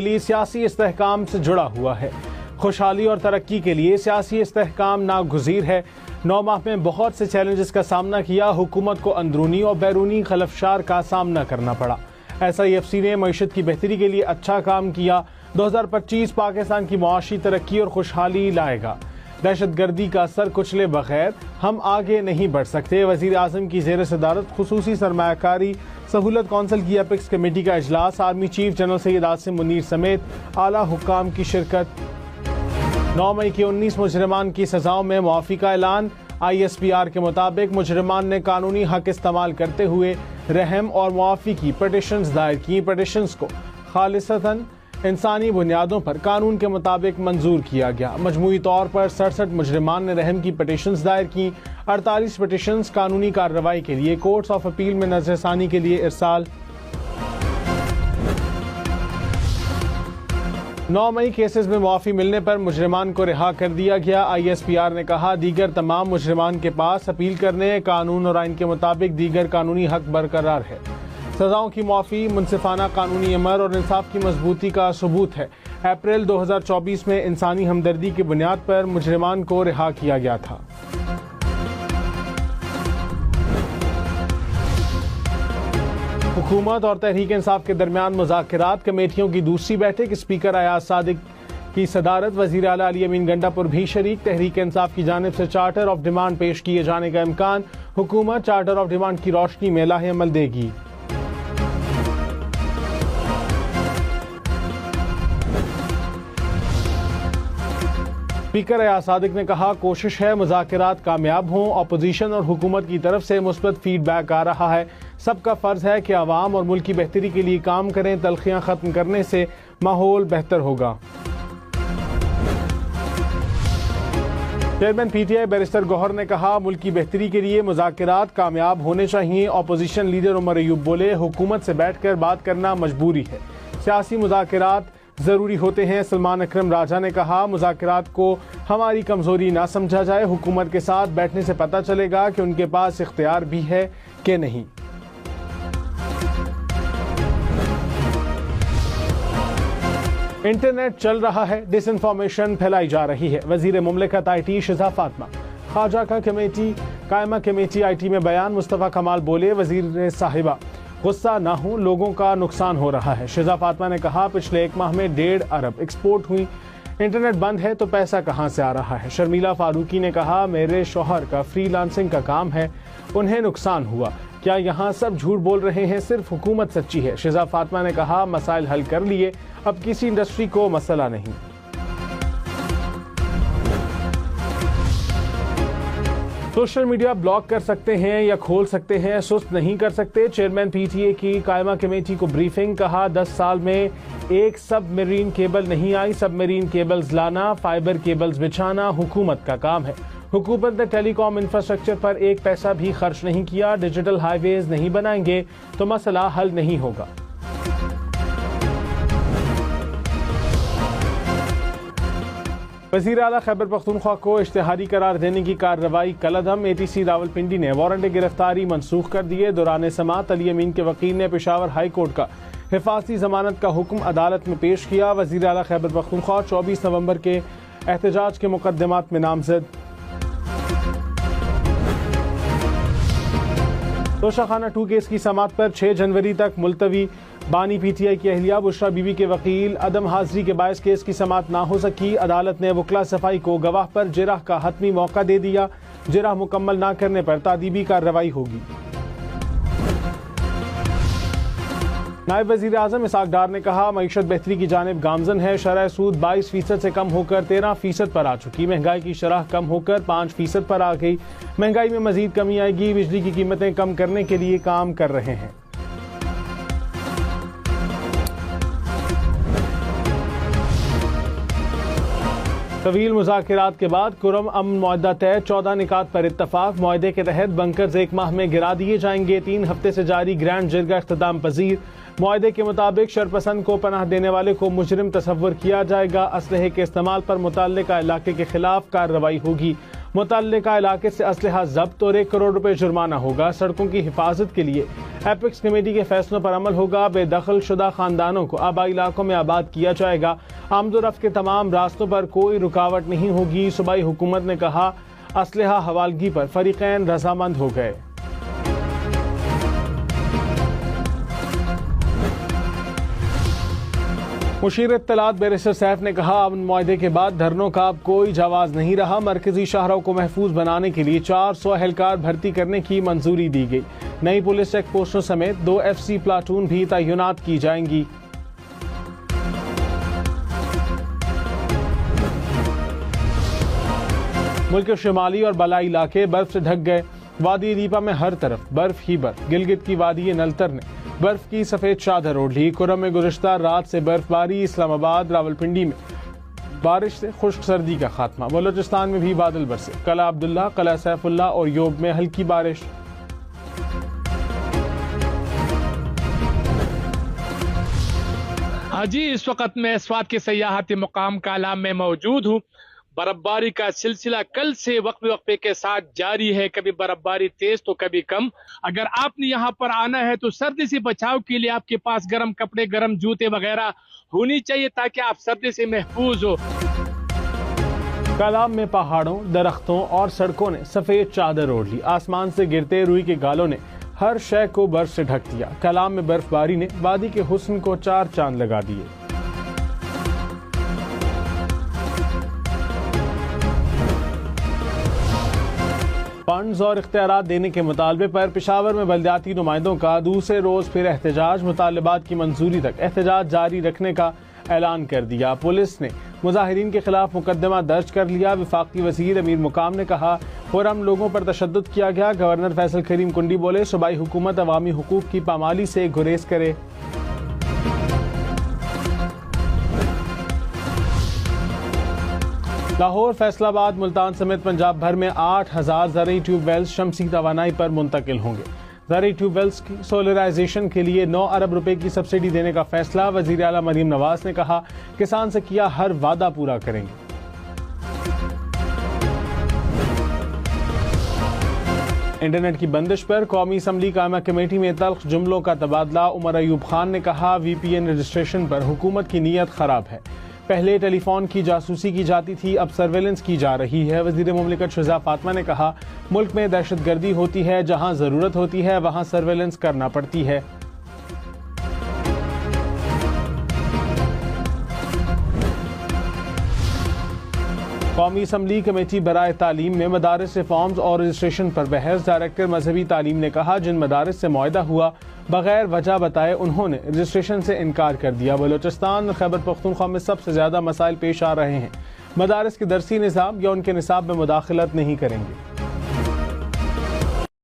लिए सियासी इस्तेहकाम से जुड़ा हुआ है। खुशहाली और तरक्की के लिए सियासी इस्तेहकाम नागुज़ीर है। 9 माह में बहुत से चैलेंजेस का सामना किया। हुकूमत को अंदरूनी और बैरूनी खलफशार का सामना करना पड़ा। SIFC ने मईशत की बेहतरी के लिए अच्छा काम किया। 2025 पाकिस्तान की मुआशी तरक्की और खुशहाली लाएगा। दहशतगर्दी का सर कुचले बगैर हम आगे नहीं बढ़ सकते। वज़ीर आज़म की ज़ेर सदारत खुसूसी सरमायाकारी सहूलत कौंसिल की एपिक्स कमेटी का इजलास। Army chief general Syed Asim Munir समेत आला हुक्काम की शिरकत। 9 मई के 19 मुजरिमान की सजाओं में मुआफ़ी का ऐलान। ISPR के मुताबिक मुजरिमान ने कानूनी हक इस्तेमाल करते हुए रहम और मुआफ़ी की पटिशन्स दायर की। पटिशन्स को खालिसतन इंसानी बुनियादों पर कानून के मुताबिक मंजूर किया गया। मजमूई तौर पर 67 मुजरिमान ने रहम की पटिशन्स दायर की। 48 पटिशन्स कानूनी कार्रवाई के लिए कोर्ट्स ऑफ अपील में नज़रसानी के लिए इरसाल। 9 मई केसेस में मुआफ़ी मिलने पर मुजरिमान को रिहा कर दिया गया। ISPR ने कहा दीगर तमाम मुजरिमान के पास अपील करने, कानून और आइन के मुताबिक दीगर कानूनी हक बरकरार है। सजाओं की मुआफ़ी मुनसिफाना कानूनी अमर और इंसाफ की मजबूती का सबूत है। अप्रैल 2024 में इंसानी हमदर्दी की बुनियाद पर मुजरिमान को रिहा किया गया था। हुकूमत और तहरीक इंसाफ के दरमियान मुज़ाकरात कमेटियों की दूसरी बैठक। स्पीकर अयाज सादिक की सदारत, वज़ीर आला अली अमीन गंडापुर भी शरीक। तहरीक इंसाफ की जानिब से चार्टर ऑफ डिमांड पेश किए जाने का इम्कान। हुकूमत चार्टर ऑफ डिमांड की रोशनी में लाहे अमल देगी। स्पीकर अयाज सादिक ने कहा कोशिश है मुज़ाकरात कामयाब हों। अपोजिशन और हुकूमत की तरफ से मुस्बत फीडबैक आ रहा है। सबका फ़र्ज है कि आवाम और मुल्क की बेहतरी के लिए काम करें। तलखियाँ ख़त्म करने से माहौल बेहतर होगा। चेयरमैन PTI बैरिस्टर गौहर ने कहा मुल्क की बेहतरी के लिए मुज़ाकरात कामयाब होने चाहिए। अपोजिशन लीडर उमर अयूब बोले हुकूमत से बैठकर बात करना मजबूरी है। सियासी मुज़ाकरात ज़रूरी होते हैं। सलमान अकरम राजा ने कहा मुज़ाकरात को हमारी कमज़ोरी ना समझा जाए। हुकूमत के साथ बैठने से पता चलेगा कि उनके पास इख्तियार भी है कि नहीं। इंटरनेट चल रहा है, डिसइंफॉर्मेशन फैलाई जा रही है। वज़ीर मुमलिकत IT शिज़ा फातिमा। ख्वाजा का कायमा कमेटी IT में बयान। मुस्तफ़ा कमाल बोले वज़ीर साहिबा गुस्सा ना हो, लोगों का नुकसान हो रहा है। शिज़ा फातिमा ने कहा पिछले 1 माह में 1.5 अरब एक्सपोर्ट हुई। इंटरनेट बंद है तो पैसा कहाँ से आ रहा है। शर्मिला फारूकी ने कहा मेरे शौहर का फ्रीलांसिंग का काम है, उन्हें नुकसान हुआ। क्या यहाँ सब झूठ बोल रहे हैं, सिर्फ हुकूमत सच्ची है। शिज़ा फातिमा ने कहा मसाइल हल कर लिए, अब किसी इंडस्ट्री को मसला नहीं। सोशल मीडिया ब्लॉक कर सकते हैं या खोल सकते हैं, सुस्त नहीं कर सकते। चेयरमैन PTA की कायमा कमेटी को ब्रीफिंग। कहा 10 साल में एक सबमरीन केबल नहीं आई। सबमरीन केबल्स लाना, फाइबर केबल्स बिछाना हुकूमत का काम है। हुकूमत ने टेलीकॉम इंफ्रास्ट्रक्चर पर 1 पैसा भी खर्च नहीं किया। डिजिटल हाईवेज नहीं बनाएंगे तो मसला हल नहीं होगा। वज़ीर आला खैबर पख्तूनख्वा को इश्तिहारी करार देने की कार्रवाई कलअदम। ATC रावलपिंडी ने वारंट गिरफ्तारी मनसूख कर दिए। दौरान समाअत अली अमीन के वकील ने पेशावर हाई कोर्ट का हिफाजती जमानत का हुक्म अदालत में पेश किया। वज़ीर आला खैबर पख्तूनख्वा 24 नवंबर के एहतजाज के मुकदमात में नामजद। तोशाखाना 2 केस की समाअत पर 6 जनवरी तक मुलतवी। बानी PTI की अहलिया बुशरा बीबी के वकील अदम हाजिरी के बायस केस की समाअत ना हो सकी। अदालत ने वकला सफाई को गवाह पर जिरह का हतमी मौका दे दिया। जिरह मुकम्मल ना करने पर तादीबी कार्रवाई होगी। नायब वज़ीर आज़म इसहाक डार ने कहा मईशत बेहतरी की जानिब गामजन है। शरह सूद 22% से कम होकर 13% पर आ चुकी। महंगाई की शरह कम होकर 5% पर आ गई। महंगाई में मजीद कमी आएगी। बिजली की कीमतें कम करने के लिए काम कर रहे हैं। तवील मुज़ाकरात के बाद कुरम अमन मुआहदा तय। 14 निकात पर इत्तफाक। मुआहदे के तहत बंकर्स 1 माह में गिरा दिए जाएंगे। 3 हफ्ते से जारी ग्रैंड जिरगा इख्तिताम पजीर। मुआहदे के मुताबिक शरपसंद को पनाह देने वाले को मुजरिम तस्वर किया जाएगा। असलहे के इस्तेमाल पर मुतल्लिका इलाके के खिलाफ कार्रवाई होगी। मुतल्लिका इलाके से असलहा जब्त और 1 करोड़ रुपए जुर्माना होगा। सड़कों की हिफाजत के लिए एपिक्स कमेटी के फैसलों पर अमल होगा। बेदखल शुदा खानदानों को आबाई इलाकों में आबाद किया जाएगा। आमदोरफ्त के तमाम रास्तों पर कोई रुकावट नहीं होगी। सूबाई हुकूमत ने कहा, असलहा हवालगी पर फरीकैन रजामंद हो गए। मुशीर इत्तलात बैरिस्टर सैफ ने कहा, अमन मुआहदे के बाद धरनों का अब कोई जवाज नहीं रहा। मरकजी शाहराह को महफूज बनाने के लिए 400 एहलकार भर्ती करने की मंजूरी दी गई। नई पुलिस चेक पोस्टों समेत 2 FC प्लाटून भी तैनात की जाएंगी। मुल्क के शुमाली और बलाई इलाके बर्फ से ढक गए। वादी रीपा में हर तरफ बर्फ ही बर्फ। गिलगित की वादी नलतर ने बर्फ की सफेद चादर ओढ़ ली। कुरम में गुज़श्ता रात से बर्फबारी। इस्लामाबाद, रावलपिंडी में बारिश से खुश्क सर्दी का खात्मा। बलोचिस्तान में भी बादल बरसे। कला अब्दुल्ला, कला सैफुल्ला और योब में हल्की बारिश। हाँ जी, इस वक्त मैं स्वात के सयाहती मुकाम काला में मौजूद हूँ। बर्फबारी का सिलसिला कल से वक्फे के साथ जारी है। कभी बर्फबारी तेज तो कभी कम। अगर आपने यहाँ पर आना है तो सर्दी से बचाव के लिए आपके पास गर्म कपड़े, गर्म जूते वगैरह होनी चाहिए ताकि आप सर्दी से महफूज हो। कलाम में पहाड़ों, दरख्तों और सड़कों ने सफेद चादर ओढ़ ली। आसमान से गिरते रुई के गालों ने हर शय को बर्फ से ढक दिया। कलाम में बर्फबारी ने वादी के हुस्न को 4 चांद लगा दिए। फंड्स और इख्तियारात देने के मुतालबे पर पेशावर में बल्दियाती नुमाइंदों का दूसरे रोज फिर एहतजाज। मुतालबात की मंजूरी तक एहतजाज जारी रखने का ऐलान कर दिया। पुलिस ने मुजाहिरीन के खिलाफ मुकदमा दर्ज कर लिया। वफाकी वजीर अमीर मुकाम ने कहा, खुर्रम लोगों पर तशद्दुद किया गया। गवर्नर फैसल करीम कुंडी बोले, सूबाई हुकूमत अवामी हुकूक की पामाली से गुरेज करे। लाहौर, फैसलाबाद, मुल्तान समेत पंजाब भर में 8000 ज़रई ट्यूबवेल्स शमसी तवानाई पर मुंतकिल होंगे। ज़रई ट्यूबवेल्स की सोलराइजेशन के लिए 9 अरब रुपए की सब्सिडी देने का फैसला। वज़ीर आला मरीम नवाज ने कहा, किसान से किया हर वादा पूरा करेंगे। इंटरनेट की बंदिश पर कौमी असम्बली कायमा कमेटी में तल्ख जुमलों का तबादला। उमर अयूब खान ने कहा, VPN रजिस्ट्रेशन पर हुकूमत की नीयत खराब है। पहले टेलीफोन की जासूसी की जाती थी, अब सर्वेलेंस की जा रही है। वज़ीर मुमलिकत शहज़ाद फातिमा ने कहा, मुल्क में दहशतगर्दी होती है, जहां ज़रूरत होती है वहां सर्वेलेंस करना पड़ती है। कौमी असम्बली कमेटी बराए तालीम में मदारिस रिफॉर्म्स और रजिस्ट्रेशन पर बहस। डायरेक्टर मजहबी तालीम ने कहा, जिन मदारिस से मुआहदा हुआ बगैर वजह बताए उन्होंने रजिस्ट्रेशन से इनकार कर दिया। बलोचिस्तान और खैबर पख्तूनख्वा में सबसे ज्यादा मसाइल पेश आ रहे हैं। मदारिस के दरसी निज़ाम या उनके निसाब में मुदाखलत नहीं करेंगे।